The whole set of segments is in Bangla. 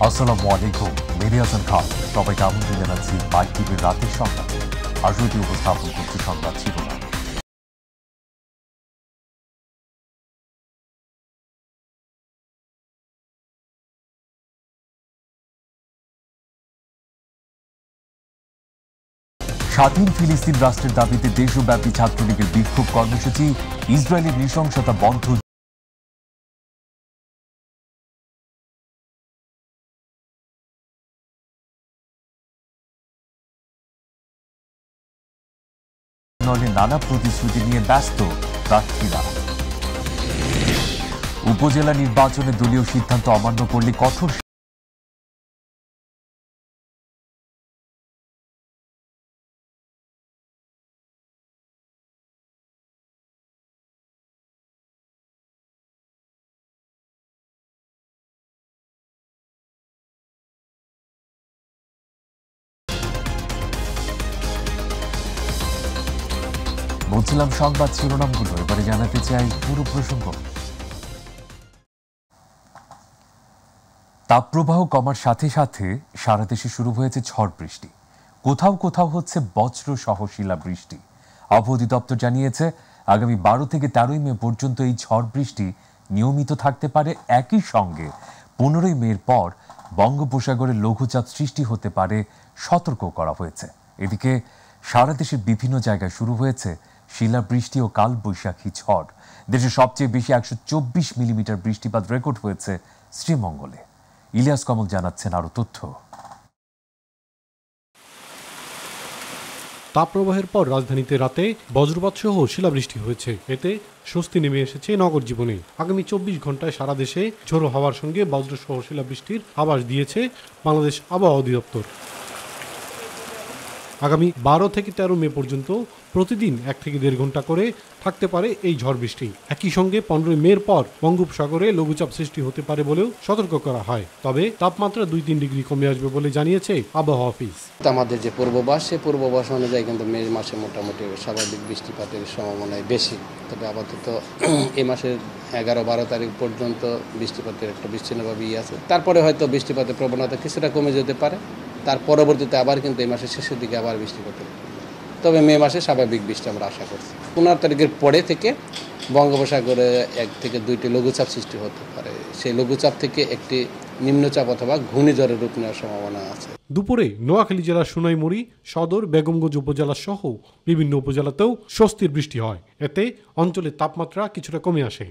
আসসালামু আলাইকুম, মেহেদী হাসান খান। সবাইকে আমন্ত্রণ জানাচ্ছি বাইক টিভির রাতের সংবাদে। আসলে উপস্থাপন করছি সংবাদ শিরোনাম। স্বাধীন ফিলিস্তিন রাষ্ট্রের দাবিতে দেশব্যাপী ছাত্রলীগের বিক্ষোভ কর্মসূচি, ইসরায়েলের নৃশংসতা বন্ধ। নানা প্রতিশ্রুতি নিয়ে ব্যস্ত প্রার্থীরা। উপজেলা নির্বাচনে দলীয় সিদ্ধান্ত অমান্য করলে কঠোর। বলছিলাম সংবাদ শিরোনামগুলো, এবারে জানাতে চাই পুরো প্রসঙ্গ। তাপপ্রবাহ কমার সাথে সাথে সারা দেশে শুরু হয়েছে ঝড় বৃষ্টি। কোথাও কোথাও হচ্ছে বজ্র সহ শিলাবৃষ্টি। আবহাওয়া অধিদপ্তর জানিয়েছে আগামী 12 থেকে 13 মে পর্যন্ত এই ঝড় বৃষ্টি নিয়মিত থাকতে পারে। একই সঙ্গে 15 মের পর বঙ্গোপসাগরে লঘুচাপ সৃষ্টি হতে পারে সতর্ক করা হয়েছে। এদিকে সারা দেশের বিভিন্ন জায়গায় শুরু হয়েছে শিলাবৃষ্টি ও কালবৈশাখী ঝড়। দেশের সবচেয়ে বেশি 124 মিলিমিটার বৃষ্টিপাত রেকর্ড হয়েছে শ্রীমঙ্গলে। ইলিয়াস কমল জানাচ্ছেন আরো তথ্য। তাপপ্রবাহের পর রাজধানীতে রাতে বজ্রপাত সহ শিলাবৃষ্টি হয়েছে। এতে স্বস্তি নেমে এসেছে নগর জীবনে। আগামী 24 ঘন্টায় সারা দেশে ঝোড়ো হাওয়ার সঙ্গে বজ্র সহ শিলাবৃষ্টির আভাস দিয়েছে বাংলাদেশ আবহাওয়া অধিদপ্তর। আগামী 12 থেকে 13 মে পর্যন্ত প্রতিদিন 1 থেকে 1.5 ঘন্টা করে থাকতে পারে এই ঝড় বৃষ্টি। একই সঙ্গে 15 মের পর বঙ্গোপসাগরে লঘুচাপ সৃষ্টি হতে পারে বলেও সতর্ক করা হয়। তবে তাপমাত্রা 2-3 ডিগ্রি কমে আসবে বলে জানিয়েছে আবহাওয়া অফিস। আমাদের যে পূর্বাভাস, সে পূর্বাভাস অনুযায়ী কিন্তু মে মাসে মোটামুটি স্বাভাবিক বৃষ্টিপাতের সম্ভাবনায় বেশি। তবে আপাতত এই মাসের 11-12 তারিখ পর্যন্ত বৃষ্টিপাতের একটা বিচ্ছিন্নভাবেই আছে। তারপরে হয়তো বৃষ্টিপাতের প্রবণতা কিছুটা কমে যেতে পারে। তার পরবর্তীতে আবার কিন্তু এই মাসের শেষের দিকে আবার বৃষ্টিপাত হবে। তবে মে মাসে স্বাভাবিক বৃষ্টি আমরা আশা করছি। 15 তারিখের পরে থেকে বঙ্গোপসাগরে 1 থেকে 2টি লঘুচাপ সৃষ্টি হতে পারে। সেই লঘুচাপ থেকে একটি নিম্নচাপ অথবা ঘূর্ণিঝড়ের রূপ নেওয়ার সম্ভাবনা আছে। দুপুরে নোয়াখালী জেলার সোনাইমুড়ি, সদর, বেগমগঞ্জ উপজেলা সহ বিভিন্ন উপজেলাতেও স্বস্তির বৃষ্টি হয়। এতে অঞ্চলের তাপমাত্রা কিছুটা কমে আসে।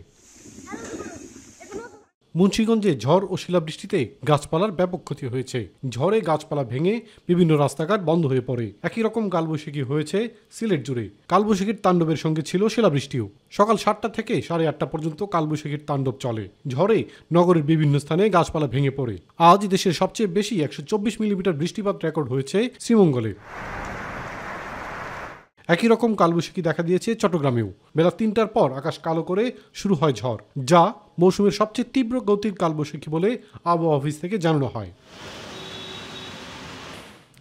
মুন্সিগঞ্জে ঝড় ও শিলাবৃষ্টিতে গাছপালার ব্যাপক ক্ষতি হয়েছে। ঝড়ে গাছপালা ভেঙে বিভিন্ন রাস্তাঘাট বন্ধ হয়ে পড়ে। একই রকম কালবৈশাখী হয়েছে সিলেট জুড়ে। কালবৈশাখীর তাণ্ডবের সঙ্গে ছিল শিলাবৃষ্টিও। সকাল 7টা থেকে 8:30 পর্যন্ত কালবৈশাখীর তাণ্ডব চলে। ঝড়ে নগরের বিভিন্ন স্থানে গাছপালা ভেঙে পড়ে। আজ দেশের সবচেয়ে বেশি 124 মিলিমিটার বৃষ্টিপাত রেকর্ড হয়েছে শ্রীমঙ্গলে। একই রকম কালবৈশাখী দেখা দিয়েছে চট্টগ্রামেও। বেলা 3টার পর আকাশ কালো করে শুরু হয় ঝড়, যা মৌসুমের সবচেয়ে তীব্র গতির কালবৈশাখী বলে আবহাওয়া অফিস থেকে জানানো হয়।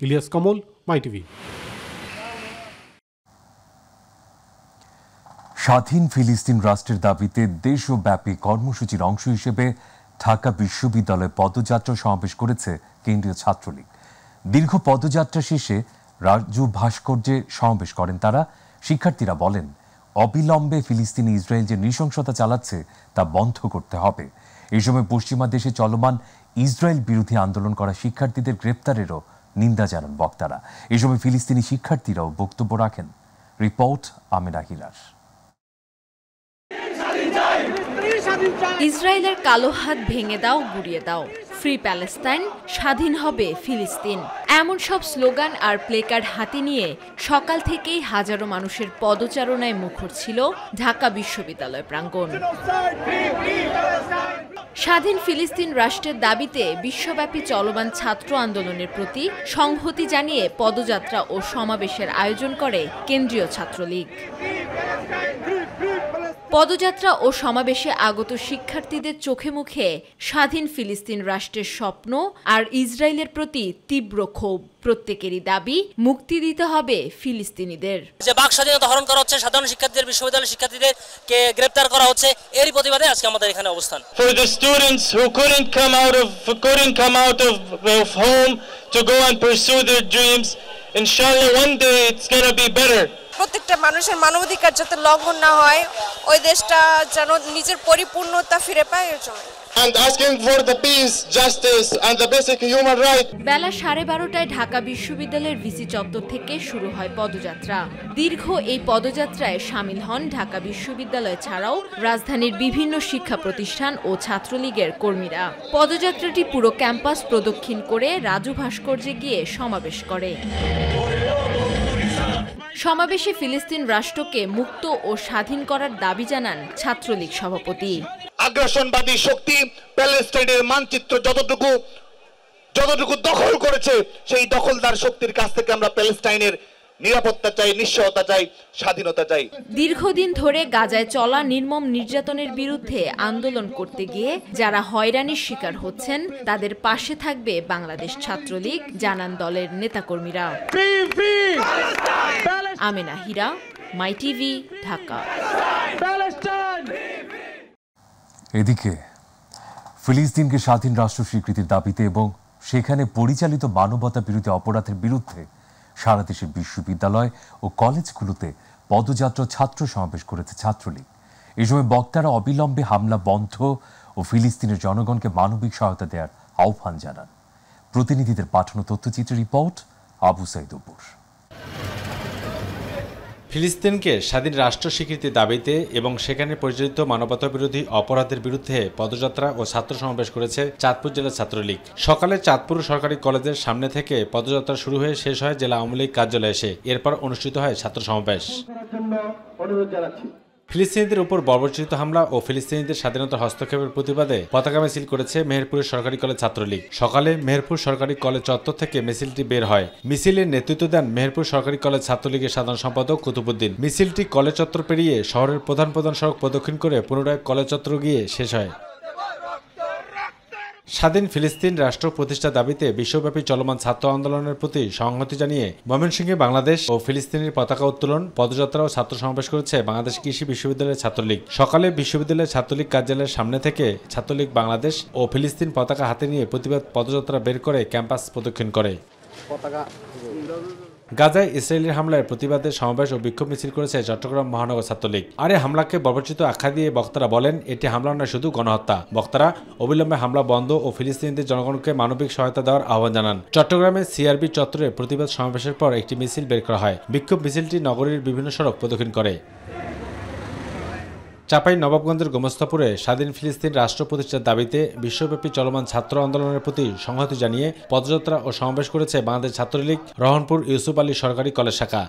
ইলিয়াস কমল, মাই টিভি। স্বাধীন ফিলিস্তিন রাষ্ট্রের দাবিতে দেশব্যাপী কর্মসূচির অংশ হিসেবে ঢাকা বিশ্ববিদ্যালয়ে পদযাত্রা সমাবেশ করেছে কেন্দ্রীয় ছাত্রলীগ। দীর্ঘ পদযাত্রা শেষে রাজু ভাস্কর্যে সমাবেশ করেন তারা। শিক্ষার্থীরা বলেন, অবিলম্বে ফিলিস্তিনি ইসরায়েল যে নৃশংসতা চালাচ্ছে তা বন্ধ করতে হবে। এই সময় পশ্চিমা দেশে চলমান ইসরায়েল বিরোধী আন্দোলন করা শিক্ষার্থীদের গ্রেপ্তারেরও নিন্দা জানান বক্তারা। এই সময় ফিলিস্তিনি শিক্ষার্থীরাও বক্তব্য রাখেন। রিপোর্ট আমেনা হিরার। ইসরায়েলের কালো হাত ভেঙে দাও, গুড়িয়ে দাও, ফ্রি প্যালেস্তাইন, স্বাধীন হবে ফিলিস্তিন, এমন সব স্লোগান আর প্লেকার্ড হাতে নিয়ে সকাল থেকেই হাজারো মানুষের পদচারণায় মুখর ছিল ঢাকা বিশ্ববিদ্যালয় প্রাঙ্গণ। স্বাধীন ফিলিস্তিন রাষ্ট্রের দাবিতে বিশ্বব্যাপী চলমান ছাত্র আন্দোলনের প্রতি সংহতি জানিয়ে পদযাত্রা ও সমাবেশের আয়োজন করে কেন্দ্রীয় ছাত্রলীগ। পদযাত্রা ও সমাবেশে আগত শিক্ষার্থীদের চোখে মুখে স্বাধীন ফিলিস্তিন রাষ্ট্রের স্বপ্ন আর ইসরায়েলের প্রতি তীব্র ক্ষোভ। প্রত্যেকেরই দাবি মুক্তি দিতে হবে ফিলিস্তিনিদের। যে বাক স্বাধীনতা হরণ করা হচ্ছে, সাধারণ শিক্ষার্থীদের, বিশ্ববিদ্যালয়ের শিক্ষার্থীদেরকে গ্রেফতার করা হচ্ছে, এরই প্রতিবাদে আজকে আমাদের এখানে অবস্থান। For the students who couldn't come out of home to go and pursue their dreams, inshallah one day it's going to be better. প্রত্যেকটা মানুষের মানবাধিকার যাতে লঙ্ঘন না হয়, ওই দেশটা যেন নিজের পরিপূর্ণতা ফিরে পায় এর জন্য। And asking for the peace, justice and the basic human right. বেলা 12:30টায় ঢাকা বিশ্ববিদ্যালয়ের ভিসি চত্বর থেকে শুরু হয় পদযাত্রা। দীর্ঘ এই পদযাত্রায় শামিল হন ঢাকা বিশ্ববিদ্যালয় ছাড়াও রাজধানীর বিভিন্ন শিক্ষা প্রতিষ্ঠান ও ছাত্রলীগের কর্মীরা। পদযাত্রাটি পুরো ক্যাম্পাস প্রদক্ষিণ করে রাজু ভাস্কর্যে গিয়ে সমাবেশ করে। সমাবেশে ফিলিস্তিন রাষ্ট্রকে মুক্ত ও স্বাধীন করার দাবি জানান ছাত্রলীগ সভাপতি। আগ্রাসনবাদী শক্তি প্যালেস্টাইনের মানচিত্র যতটুকু দখল করেছে, সেই দখলদার শক্তির কাছ থেকে আমরা প্যালেস্টাইনের নিরাপত্তা চাই, নিশ্চয়তা চাই, স্বাধীনতা চাই। দীর্ঘদিন ধরে গাজায় চলা নির্মম নির্যাতনের বিরুদ্ধে আন্দোলন করতে গিয়ে যারা হয়রানির শিকার হচ্ছেন তাদের পাশে থাকবে বাংলাদেশ ছাত্রলীগ, জানান দলের নেতাকর্মীরা। আমেনা হীরা, মাই টিভি, ঢাকা। এদিকে ফিলিস্তিনকে স্বাধীন রাষ্ট্র স্বীকৃতির দাবিতে এবং সেখানে পরিচালিত মানবতা বিরোধী অপরাধের বিরুদ্ধে সারা দেশের বিশ্ববিদ্যালয় ও কলেজগুলোতে পদযাত্রা ছাত্র সমাবেশ করেছে ছাত্রলীগ। এই সময় বক্তারা অবিলম্বে হামলা বন্ধ ও ফিলিস্তিনের জনগণকে মানবিক সহায়তা দেওয়ার আহ্বান জানান। প্রতিনিধিদের পাঠানো তথ্যচিত্রের রিপোর্ট, আবু সাইদ উপর। ফিলিস্তিনকে স্বাধীন রাষ্ট্র স্বীকৃতির দাবিতে এবং সেখানে পরিচালিত মানবতা বিরোধী অপরাধের বিরুদ্ধে পদযাত্রা ও ছাত্র সমাবেশ করেছে চাঁদপুর জেলা ছাত্রলীগ। সকালে চাঁদপুর সরকারি কলেজের সামনে থেকে পদযাত্রা শুরু হয়ে শেষ হয় জেলা আওয়ামী লীগ কার্যালয়ে এসে। এরপর অনুষ্ঠিত হয় ছাত্র সমাবেশ। ফিলিস্তিনিদের উপর বর্বরচিত হামলা ও ফিলিস্তিনিদের স্বাধীনতার হস্তক্ষেপের প্রতিবাদে পতাকা মিছিল করেছে মেহেরপুরের সরকারি কলেজ ছাত্রলীগ। সকালে মেহেরপুর সরকারি কলেজ চত্বর থেকে মিছিলটি বের হয়। মিছিলের নেতৃত্ব দেন মেহেরপুর সরকারি কলেজ ছাত্রলীগের সাধারণ সম্পাদক কুতুবুদ্দিন। মিছিলটি কলেজ চত্বর পেরিয়ে শহরের প্রধান সড়ক প্রদক্ষিণ করে পুনরায় কলেজ চত্বর গিয়ে শেষ হয়। স্বাধীন ফিলিস্তিন রাষ্ট্র প্রতিষ্ঠার দাবিতে বিশ্বব্যাপী চলমান ছাত্র আন্দোলনের প্রতি সংহতি জানিয়ে ময়মনসিংহে বাংলাদেশ ও ফিলিস্তিনের পতাকা উত্তোলন, পদযাত্রা ও ছাত্র সমাবেশ করেছে বাংলাদেশ কৃষি বিশ্ববিদ্যালয়ের ছাত্রলীগ। সকালে বিশ্ববিদ্যালয়ের ছাত্রলীগ কার্যালয়ের সামনে থেকে ছাত্রলীগ বাংলাদেশ ও ফিলিস্তিন পতাকা হাতে নিয়ে প্রতিবাদ পদযাত্রা বের করে ক্যাম্পাস প্রদক্ষিণ করে। গাজায় ইসরায়েলের হামলার প্রতিবাদে সমাবেশ ও বিক্ষোভ মিছিল করেছে চট্টগ্রাম মহানগর ছাত্রলীগ। আর এই হামলাকে বর্বরচিত আখ্যা দিয়ে বক্তারা বলেন, এটি হামলা নয়, শুধু গণহত্যা। বক্তারা অবিলম্বে হামলা বন্ধ ও ফিলিস্তিনিদের জনগণকে মানবিক সহায়তা দেওয়ার আহ্বান জানান। চট্টগ্রামে সিআরবি চত্বরে প্রতিবাদ সমাবেশের পর একটি মিছিল বের করা হয়। বিক্ষোভ মিছিলটি নগরীর বিভিন্ন সড়ক প্রদক্ষিণ করে। চাঁপাই নবাবগঞ্জের গোমস্তাপুরে স্বাধীন ফিলিস্তিন রাষ্ট্র প্রতিষ্ঠার দাবিতে বিশ্বব্যাপী চলমান ছাত্র আন্দোলনের প্রতি সংহতি জানিয়ে পদযাত্রা ও সমাবেশ করেছে বাংলাদেশ ছাত্রলীগ রহনপুর ইউসুফ আলী সরকারি কলেজ শাখা।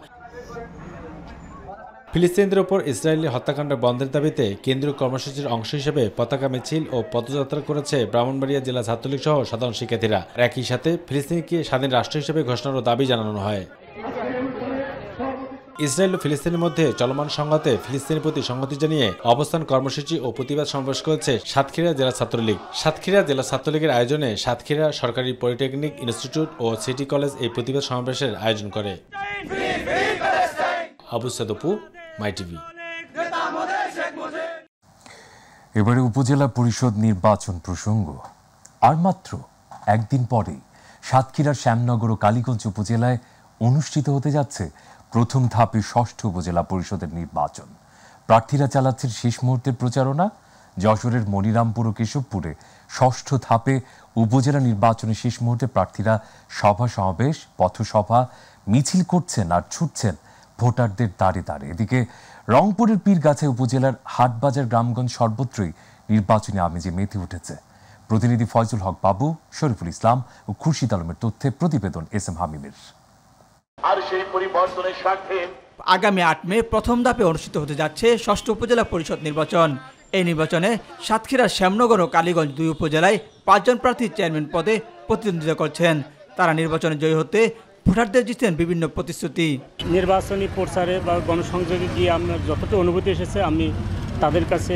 ফিলিস্তিনিদের উপর ইসরায়েলি হত্যাকাণ্ড বন্ধের দাবিতে কেন্দ্রীয় কর্মসূচির অংশ হিসেবে পতাকা মিছিল ও পদযাত্রা করেছে ব্রাহ্মণবাড়িয়া জেলা ছাত্রলীগ সহ সাধারণ শিক্ষার্থীরা। একই সাথে ফিলিস্তিনকে স্বাধীন রাষ্ট্র হিসেবে ঘোষণারও দাবি জানানো হয়। ইসরায়েল ও ফিলিস্তিনের মধ্যে চলমান সংঘাতে ফিলিস্তিনের প্রতি সংহতি জানিয়ে অবস্থান কর্মসূচি ও প্রতিবাদ সমাবেশ করেছে সাতক্ষীরা জেলা ছাত্রলীগ। সাতক্ষীরা জেলা ছাত্রলীগের আয়োজনে সাতক্ষীরা সরকারি পলিটেকনিক ইনস্টিটিউট ও সিটি কলেজ এই প্রতিবাদ সমাবেশের আয়োজন করে। আবু সাইদ উপু, মাই টিভি। এবারে উপজেলা পরিষদ নির্বাচন প্রসঙ্গ। আর মাত্র একদিন পরেই সাতক্ষীরার শ্যামনগর ও কালীগঞ্জ উপজেলায় অনুষ্ঠিত হতে যাচ্ছে প্রথম ধাপে ষষ্ঠ উপজেলা পরিষদের নির্বাচন। প্রার্থীরা চালাচ্ছেন শেষ মুহূর্তের প্রচারণা। যশোরের মনিরামপুর ও কেশবপুরে ষষ্ঠ ধাপে উপজেলা নির্বাচনে শেষ মুহূর্তে প্রার্থীরা সভা সমাবেশ, পথসভা, মিছিল করছেন আর ছুটছেন ভোটারদের দ্বারে দ্বারে। এদিকে রংপুরের পীরগাছা উপজেলার হাটবাজার গ্রামগঞ্জ সর্বত্রই নির্বাচনী আমেজে মেতে উঠেছে। প্রতিনিধি ফয়জুল হক বাবু, শরীফুল ইসলাম ও খুরশিদ আলমের তথ্যে প্রতিবেদন এস এম হামিমের। আর সেই পরিবর্তনের স্বার্থে আগামী 8 মে প্রথম ধাপে অনুষ্ঠিত হতে যাচ্ছে ষষ্ঠ উপজেলা পরিষদ নির্বাচন। এই নির্বাচনে সাতক্ষীরা, শ্যামনগর ও কালীগঞ্জ দুই উপজেলায় 5 জন প্রার্থী চেয়ারম্যান পদে প্রতিদ্বন্দ্বিতা করছেন। তারা নির্বাচনে জয়ী হতে ভোটারদের দিচ্ছেন বিভিন্ন প্রতিশ্রুতি। নির্বাচনী প্রচারে বা গণসংযোগে গিয়ে আমার যতটা অনুভূতি এসেছে, আমি তাদের কাছে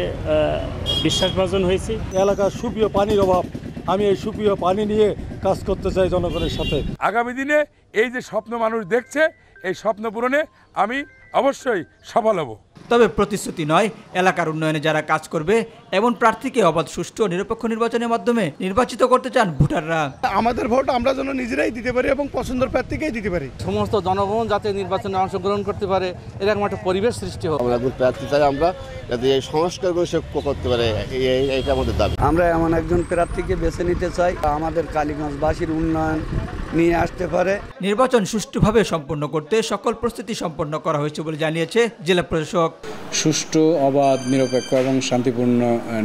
বিশ্বাসভাজন হয়েছি। এলাকার সুপেয় পানির অভাব, আমি এই সুপেয় পানি নিয়ে কাজ করতে চাই জনগণের সাথে। আগামী দিনে এই যে স্বপ্ন মানুষ দেখছে, এই স্বপ্ন পূরণে আমি অবশ্যই সফল হব। তবে প্রতিশ্রুতি নয়, এলাকার উন্নয়নে যারা কাজ করবে এমন প্রার্থীকে অবাধ, সুষ্ঠু ও নিরপেক্ষ নির্বাচনের মাধ্যমে নির্বাচিত করতে চান ভোটাররা। আমাদের ভোট আমরা যেন নিজেরাই দিতে পারি এবং পছন্দের প্রার্থীকেই দিতে পারি। সমস্ত জনগণ যাতে নির্বাচনে অংশগ্রহণ করতে পারে, এরকম একটা পরিবেশ সৃষ্টি হোক। আমরা একজন প্রার্থী চাই, আমরা যাতে এই সংস্কারগুলো সে করতে পারে, এইটা আমাদের দাবি। আমরা এমন একজন প্রার্থীকে বেছে নিতে চাই আমাদের কালীগঞ্জবাসীর উন্নয়ন নিয়ে আসতে পারে। নির্বাচন সুষ্ঠুভাবে সম্পন্ন করতে সকল প্রস্তুতি সম্পন্ন করা হয়েছে বলে জানিয়েছে জেলা প্রশাসক। সুষ্ঠু, অবাধ, নিরপেক্ষ এবং শান্তিপূর্ণ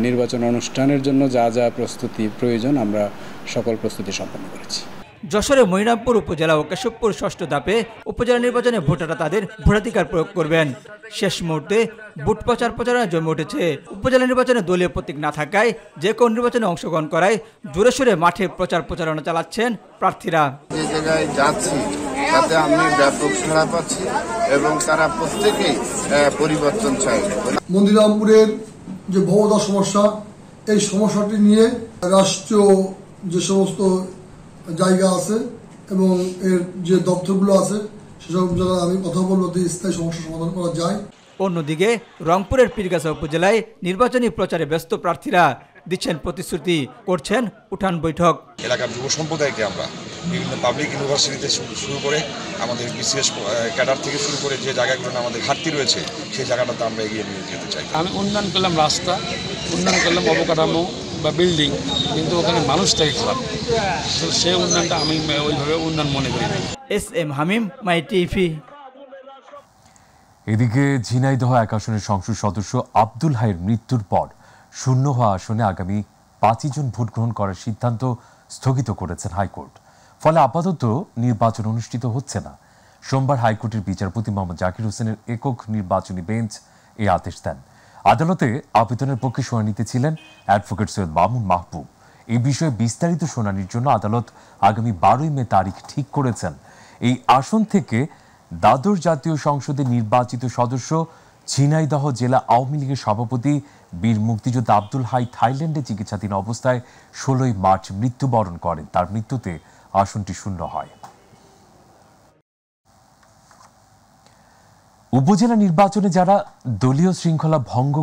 নির্বাচন অনুষ্ঠানের জন্য যা যা প্রস্তুতি প্রয়োজন আমরা সকল প্রস্তুতি সম্পন্ন করেছি। যশোরের মনিরামপুর উপজেলা ও কেশবপুর ষষ্ঠ ধাপে উপজেলা নির্বাচনে ভোটাররা তাদের ভোটাধিকার প্রয়োগ করবেন। শেষ মুহূর্তে বুথ প্রচারণা জমে উঠেছে। উপজেলা নির্বাচনে দলীয় প্রতীক না থাকায় যে কোন নির্বাচনে অংশগ্রহণ করায় জোরে সোরে মাঠে প্রচারণা চালাচ্ছেন প্রার্থীরা। যে জায়গায় যাচ্ছি তাতে আমি ব্যাপক সাড়া পাচ্ছি এবং তারা প্রত্যেকেই পরিবর্তন চাই। মনিরামপুরের যে ভবদা সমস্যা, এই সমস্যাটি নিয়ে রাষ্ট্রীয় যে সমস্ত জায়গা আছে এবং এর যে দপ্তরগুলো আছে সেসব জায়গায় আমি কথা বলবো যে স্থায়ী সমস্যা সমাধান করা যায়। অন্যদিকে রংপুরের পীরগাছা উপজেলায় নির্বাচনী প্রচারে ব্যস্ত প্রার্থীরা দিচ্ছেন প্রতিশ্রুতি, করছেন উঠান বৈঠক। এলাকার যুব সম্প্রদায়কে আমরা বিভিন্ন পাবলিক ইউনিভার্সিটিতে শুরু করে আমাদের বিশেষ ক্যাডার থেকে শুরু করে যে জায়গাগুলো আমাদের ঘাটতি রয়েছে সেই জায়গাটাতে আমরা এগিয়ে নিয়ে যেতে চাই। আমি উন্নয়ন করলাম রাস্তা, উন্নয়ন করলাম অবকাঠামো বা বিল্ডিং, কিন্তু ওখানে মানুষটাই খারাপ। তো সেই উন্নয়নটা আমি ওইভাবে উন্নয়ন মনে করি। SM হামিম, মাই টিভি। এদিকে ঝিনাইদহ 1 আসনের সংসদ সদস্য আব্দুল হাইয়ের মৃত্যুর পর শূন্য হওয়া আসনে আগামী 5 জন ভোট গ্রহণ করার সিদ্ধান্ত স্থগিত করেছেন হাইকোর্ট। ফলে আপাতত নির্বাচন অনুষ্ঠিত হচ্ছে না। সোমবার হাইকোর্টের বিচারপতি মোহাম্মদ জাকির হোসেনের একক নির্বাচনী বেঞ্চ এই আদেশ দেন। আদালতে আবেদনের পক্ষে শুনানিতে ছিলেন অ্যাডভোকেট সৈয়দ মামুন মাহবুব। এই বিষয়ে বিস্তারিত শুনানির জন্য আদালত আগামী 12 মে তারিখ ঠিক করেছেন। এই আসন থেকে দ্বাদশ জাতীয় সংসদে নির্বাচিত সদস্য ঝিনাইদহ জেলা আওয়ামী লীগের সভাপতি বীর মুক্তিযোদ্ধা আব্দুল হাই থাইল্যান্ডে চিকিৎসাধীন অবস্থায় 16 মার্চ মৃত্যুবরণ করেন। তার মৃত্যুতে আসনটি শূন্য হয়। উপজেলা নির্বাচনে যারা দলীয় শৃঙ্খলা ভঙ্গ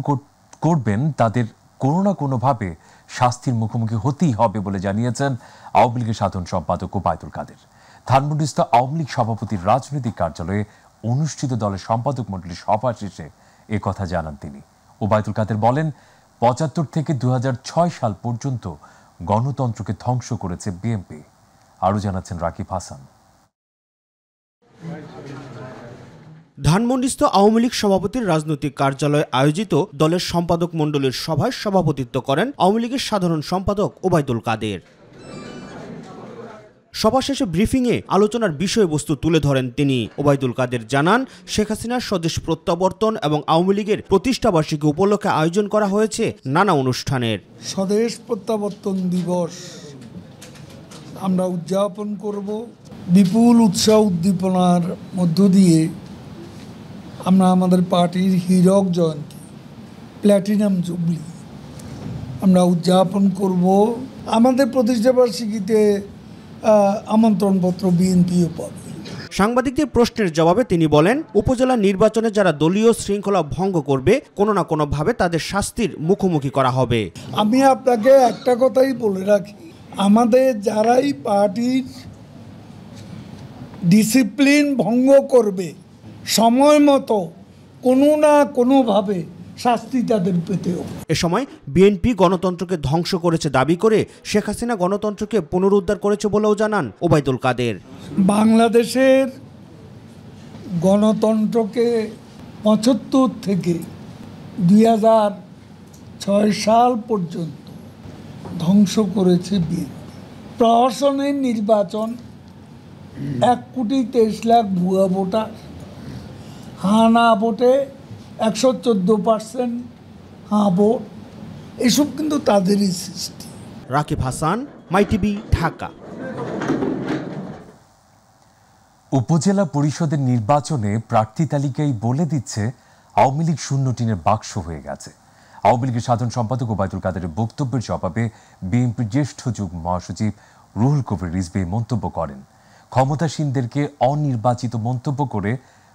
করবেন তাদের কোনো না কোনোভাবে শাস্তির মুখোমুখি হতেই হবে বলে জানিয়েছেন আওয়ামী লীগের সাধারণ সম্পাদক ওবায়দুল কাদের। ধানমন্ডিস্থ আওয়ামী লীগ সভাপতির রাজনৈতিক কার্যালয়ে অনুষ্ঠিত দলের সম্পাদক মণ্ডলীর সভা শেষে একথা জানান তিনি। ওবায়দুল কাদের বলেন, 75 থেকে 2006 সাল পর্যন্ত গণতন্ত্রকে ধ্বংস করেছে বিএনপি। আরও জানাচ্ছেন রাকিব হাসান। ধানমন্ডিস্থ আওয়ামী লীগ সভাপতির রাজনৈতিক কার্যালয়ে আয়োজিত দলের সম্পাদক মণ্ডলীর সভায় সভাপতিত্ব করেন আওয়ামী লীগের সাধারণ সম্পাদক ওবায়দুল কাদের। সভা শেষে ব্রিফিংয়ে আলোচনার বিষয়বস্তু তুলে ধরেন তিনি। ওবায়দুল কাদের জানান, শেখ হাসিনার স্বদেশ প্রত্যাবর্তন এবং আওয়ামী লীগের প্রতিষ্ঠাবার্ষিকী উপলক্ষে আয়োজন করা হয়েছে নানা অনুষ্ঠানের। স্বদেশ প্রত্যাবর্তন দিবস আমরা উদযাপন করব বিপুল উৎসাহ উদ্দীপনার মধ্য দিয়ে। আমরা আমাদের পার্টির হীরক জয়ন্তী, প্ল্যাটিনাম জুবলি আমরা উদযাপন করব। আমাদের প্রতিষ্ঠাবার্ষিকীতে আমন্ত্রণপত্র বিএনপিও পাবে। সাংবাদিকদের প্রশ্নের জবাবে তিনি বলেন, উপজেলা নির্বাচনে যারা দলীয় শৃঙ্খলা ভঙ্গ করবে কোনো না কোনোভাবে তাদের শাস্তির মুখোমুখি করা হবে। আমি আপনাকে একটা কথাই বলে রাখি, আমাদের যারাই পার্টির ডিসিপ্লিন ভঙ্গ করবে সময় মতো কোনো না কোনোভাবে শাস্তি তাদের পেতে হবে। এ সময় বিএনপি গণতন্ত্রকে ধ্বংস করেছে দাবি করে শেখ হাসিনা গণতন্ত্রকে পুনরুদ্ধার করেছে বলেও জানান ওবায়দুল কাদের। বাংলাদেশের গণতন্ত্রকে 75 থেকে 2006 সাল পর্যন্ত ধ্বংস করেছে বিএনপি। প্রহসনের নির্বাচন 1,23,00,000 ভুয়া ভোটার, হাঁ না ভোটে 114% হাঁ ভোট, এসব কিন্তু তাদেরই সৃষ্টি। রাকিব হাসান, মাই টিভি, ঢাকা। উপজেলা পরিষদের নির্বাচনে প্রার্থী তালিকায় বলে দিচ্ছে আওয়ামী লীগ শূন্য টিনের বাক্স হয়ে গেছে। আওয়ামী লীগের সাধারণ সম্পাদক ওবায়দুল কাদেরের বক্তব্যের জবাবে বিএনপির জ্যেষ্ঠ যুগ্ম মহাসচিব রুহুল কবির রিজভী মন্তব্য করেন, ক্ষমতাসীনদেরকে অনির্বাচিত মন্তব্য করে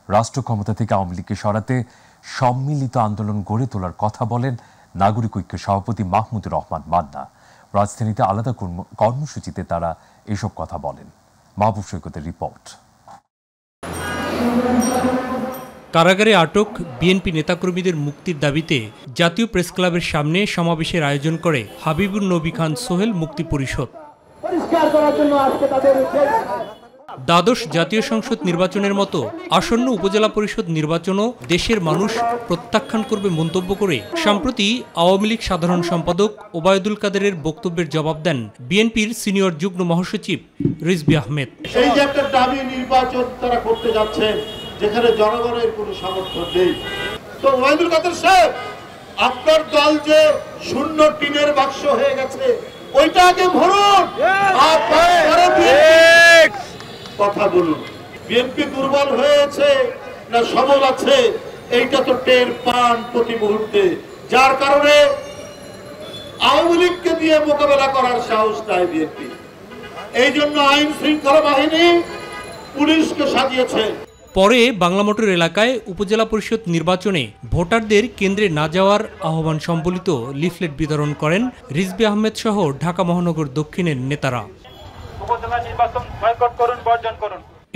রাষ্ট্র ক্ষমতা থেকে আওয়ামী লীগকে সরাতে সম্মিলিত আন্দোলন গড়ে তোলার কথা বলেন নাগরিক ঐক্যের সভাপতি মাহমুদুর রহমান মান্না। রাজধানীতে আলাদা কর্মসূচিতে তারা এসব কথা বলেন। মাহবুব সৈকতের রিপোর্ট। কারাগারে আটক বিএনপি নেতাকর্মীদের মুক্তির দাবিতে জাতীয় প্রেস ক্লাবের সামনে সমাবেশের আয়োজন করে হাবিবুর নবী খান সোহেল মুক্তি পরিষদ। দ্বাদশ জাতীয় সংসদ নির্বাচনের মতো আসন্ন উপজেলা পরিষদ নির্বাচনও দেশের মানুষ প্রত্যাখ্যান করবে মন্তব্য করে সম্প্রতি আওয়ামী লীগ সাধারণ সম্পাদক ওবায়দুল কাদেরের বক্তব্যের জবাব দেন বিএনপির সিনিয়র যুগ্ম মহাসচিব রিজভী আহমেদ। সেই যে একটা দাবি নির্বাচন তারা করতে যাচ্ছেন যেখানে জনগণের কোনো সমর্থন নেই, তো ওবায়দুল কাদের সাহেব আপনার দল যে শূন্য টিনের বাক্স হয়ে গেছে ওইটা আগে ভরুন, কথা বলুন। বিএনপি দুর্বল হয়েছে না সবল আছে এইটা তো টের পান প্রতি মুহূর্তে, যার কারণে আওয়ামী লীগকে দিয়ে মোকাবেলা করার সাহস নাই বিএনপি। এই জন্য আইন শৃঙ্খলা বাহিনী পুলিশকে সাজিয়েছে। পরে বাংলা মোটর এলাকায় উপজেলা পরিষদ নির্বাচনে ভোটারদের কেন্দ্রে না যাওয়ার আহ্বান সম্বলিত লিফলেট বিতরণ করেন রিজভী আহমেদ সহ ঢাকা মহানগর দক্ষিণের নেতারা।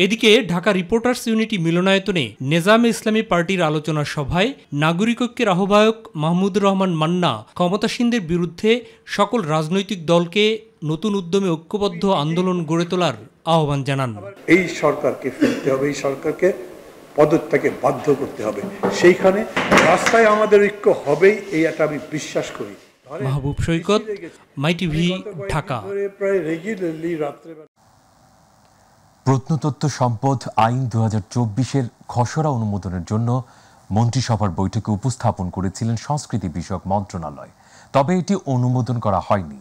এদিকে ঢাকা রিপোর্টার্স ইউনিটি মিলনায়তনে নেজামে ইসলামী পার্টির আলোচনা সভায় নাগরিক ঐক্যের আহ্বায়ক মাহমুদুর রহমান মান্না ক্ষমতাসীনদের বিরুদ্ধে সকল রাজনৈতিক দলকে নতুন উদ্যমে ঐক্যবদ্ধ আন্দোলন গড়ে তোলার আহ্বান জানান। এই সরকারকে ফেলতে হবে, এই সরকারকে পদত্যাগে বাধ্য করতে হবে, সেইখানে রাস্তায় আমাদের ঐক্য হবেই, এই একটা আমি বিশ্বাস করি। মাহবুব সৈকত, মাই টিভি, ঢাকা। প্রত্নতত্ত্ব সম্পদ আইন 2024-এর খসড়া অনুমোদনের জন্য মন্ত্রিসভার বৈঠকে উপস্থাপন করেছিলেন সংস্কৃতি বিষয়ক মন্ত্রণালয়, তবে এটি অনুমোদন করা হয়নি।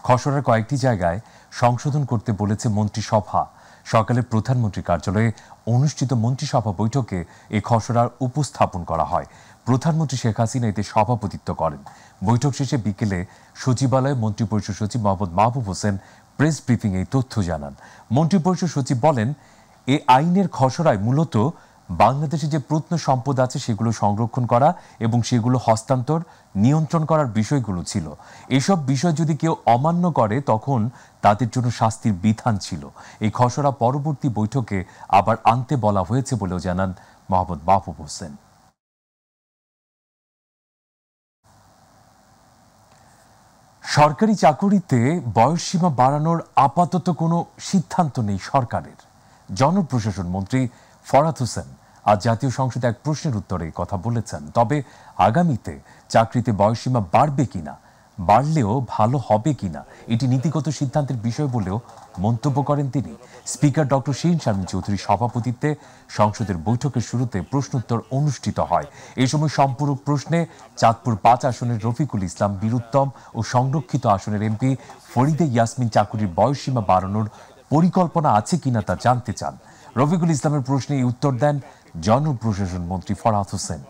খসড়ার কয়েকটি জায়গায় সংশোধন করতে বলেছে মন্ত্রিসভা। সকালে প্রধানমন্ত্রীর কার্যালয়ে অনুষ্ঠিত মন্ত্রিসভা বৈঠকে এই খসড়ার উপস্থাপন করা হয়। প্রধানমন্ত্রী শেখ হাসিনা এতে সভাপতিত্ব করেন। বৈঠক শেষে বিকেলে সচিবালয়ে মন্ত্রিপরিষদ সচিব মোহাম্মদ মাহবুব হোসেন প্রেস ব্রিফিং এই তথ্য জানান। মন্ত্রিপরিষদ সচিব বলেন, এই আইনের খসড়ায় মূলত বাংলাদেশে যে প্রত্ন সম্পদ আছে সেগুলো সংরক্ষণ করা এবং সেগুলো হস্তান্তর নিয়ন্ত্রণ করার বিষয়গুলো ছিল। এসব বিষয় যদি কেউ অমান্য করে তখন তাদের জন্য শাস্তির বিধান ছিল। এই খসড়া পরবর্তী বৈঠকে আবার আনতে বলা হয়েছে বলেও জানান মোহাম্মদ মাহবুব হোসেন। সরকারি চাকুরিতে বয়সসীমা বাড়ানোর আপাতত কোনো সিদ্ধান্ত নেই সরকারের। জনপ্রশাসন মন্ত্রী ফরহাদ হোসেন আজ জাতীয় সংসদে এক প্রশ্নের উত্তরে কথা বলেছেন। তবে আগামীতে চাকরিতে বয়সসীমা বাড়বে কিনা, বাড়লেও ভালো হবে কিনা এটি নীতিগত সিদ্ধান্তের বিষয় বলেও মন্তব্য করেন তিনি। স্পিকার ডক্টর শিরিন শারমিন চৌধুরীর সভাপতিত্বে সংসদের বৈঠকের শুরুতে প্রশ্নোত্তর অনুষ্ঠিত হয়। এই সময় সম্পূরক প্রশ্নে চাঁদপুর 5 আসনের রফিকুল ইসলাম, বীরুত্তম ও সংরক্ষিত আসনের এমপি ফরিদে ইয়াসমিন চাকুরির বয়সসীমা বাড়ানোর পরিকল্পনা আছে কিনা তা জানতে চান। রফিকুল ইসলামের প্রশ্নে এই উত্তর দেন জনপ্রশাসন মন্ত্রী ফরহাদ হোসেন।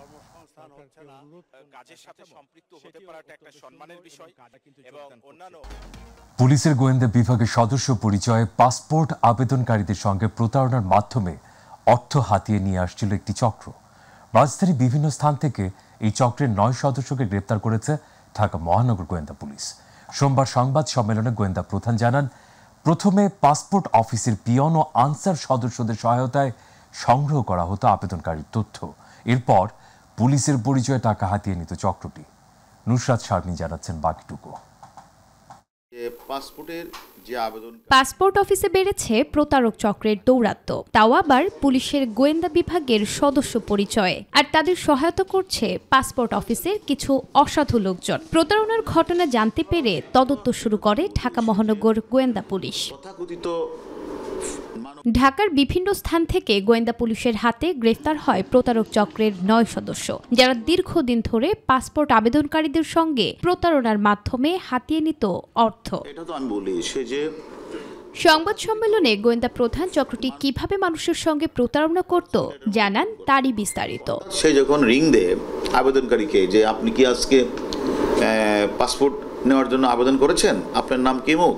পুলিশের গোয়েন্দা বিভাগের সদস্য পরিচয়ে পাসপোর্ট আবেদনকারীদের সঙ্গে প্রতারণার মাধ্যমে অর্থ হাতিয়ে নিয়ে আসছিল একটি চক্র। রাজধানীর বিভিন্ন স্থান থেকে এই চক্রের 9 সদস্যকে গ্রেপ্তার করেছে ঢাকা মহানগর গোয়েন্দা পুলিশ। সোমবার সংবাদ সম্মেলনে গোয়েন্দা প্রধান জানান, প্রথমে পাসপোর্ট অফিসের পিয়ন ও আনসার সদস্যদের সহায়তায় সংগ্রহ করা হতো আবেদনকারীর তথ্য। এরপর পুলিশের পরিচয়ে টাকা হাতিয়ে নিত চক্রটি। নুসরাত শারমিন জানাচ্ছেন বাকিটুকু। পাসপোর্ট অফিসে বেড়েছে প্রতারক চক্রের দৌরাত্ম্য, তাও আবার পুলিশের গোয়েন্দা বিভাগের সদস্য পরিচয়ে। আর তাদের সহায়তা করছে পাসপোর্ট অফিসের কিছু অসাধু লোকজন। প্রতারণার ঘটনা জানতে পেরে তদন্ত শুরু করে ঢাকা মহানগর গোয়েন্দা পুলিশ। ঢাকার বিভিন্ন স্থান থেকে গোয়েন্দা পুলিশের হাতে গ্রেফতার হয় প্রতারক চক্রের 9 সদস্য, যারা দীর্ঘদিন ধরে পাসপোর্ট আবেদনকারীদের সঙ্গে প্রতারণার মাধ্যমে হাতিয়ে নিত অর্থ। সংবাদ সম্মেলনে গোয়েন্দা প্রধান চক্রটি কিভাবে মানুষের সঙ্গে প্রতারণা করত জানান তারই বিস্তারিত। সে যখন রিং দেয় আবেদনকারীকে যে আপনি কি আজকে পাসপোর্ট নেওয়ার জন্য আবেদন করেছেন, আপনার নাম কি মুখ?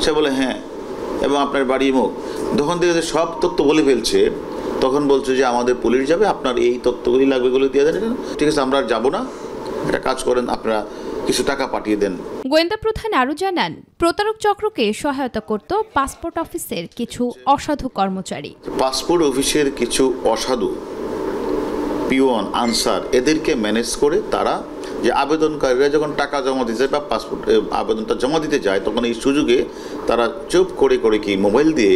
সে বলে হ্যাঁ, এবং আপনার বাড়ি মুখ। যখন থেকে সব তথ্য বলে ফেলছে তখন বলছে যে আমাদের পুলিশ যাবে, আপনার এই তথ্যগুলি লাগবে, এগুলো দিয়ে দেন। ঠিক আছে, আমরা আর যাবো না, একটা কাজ করেন, আপনারা কিছু টাকা পাঠিয়ে দেন। গোয়েন্দা প্রধান আরও জানান, প্রতারক চক্রকে সহায়তা করত পাসপোর্ট অফিসের কিছু অসাধু কর্মচারী। পাসপোর্ট অফিসের কিছু অসাধু পিওন, আনসার, এদেরকে ম্যানেজ করে তারা যে আবেদনকারীরা যখন টাকা জমা দিতে যায় বা পাসপোর্ট আবেদনটা জমা দিতে যায়, তখন এই সুযোগে তারা চুপ করে করে কি মোবাইল দিয়ে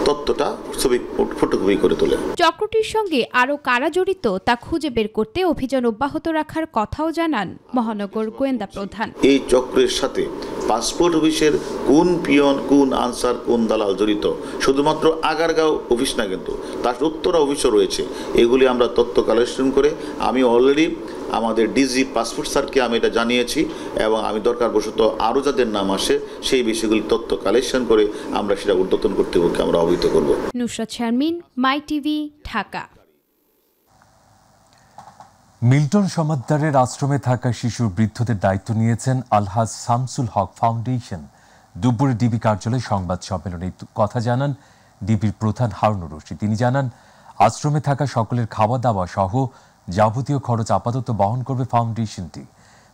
তথ্যটা ছবি ফটোকপি করে তোলে। চক্রটির সঙ্গে আরও কারা জড়িত তা খুঁজে বের করতে অভিযান অব্যাহত রাখার কথাও জানান মহানগর গোয়েন্দা প্রধান। এই চক্রের সাথে পাসপোর্ট অফিসের কোন পিয়ন, কোন আনসার, কোন দালাল জড়িত, শুধুমাত্র আগারগাঁও অফিস না, কিন্তু তার উত্তরা অফিসও রয়েছে। এগুলি আমরা তথ্য কালেকশন করে আমি অলরেডি আমাদের ডিজি পাসপোর্ট স্যারকে আমি এটা জানিয়েছি, এবং আমি দরকারবশত আরও যাদের নাম আসে সেই বিষয়গুলি তথ্য কালেকশন করে আমরা সেটা উদ্বোধন কর্তৃপক্ষকে আমরা অবহিত করব। নুসরাত শারমিন, মাই টিভি, ঢাকা। মিল্টন সমাদ্দারের আশ্রমে থাকা শিশুর বৃদ্ধদের দায়িত্ব নিয়েছেন আলহাজ শামসুল হক ফাউন্ডেশন। দুপুরে ডিবি কার্যালয়ে সংবাদ সম্মেলনে কথা জানান ডিবির প্রধান হারুনুর রশিদ। তিনি জানান, আশ্রমে থাকা সকলের খাওয়া দাওয়া সহ যাবতীয় খরচ আপাতত বহন করবে ফাউন্ডেশনটি,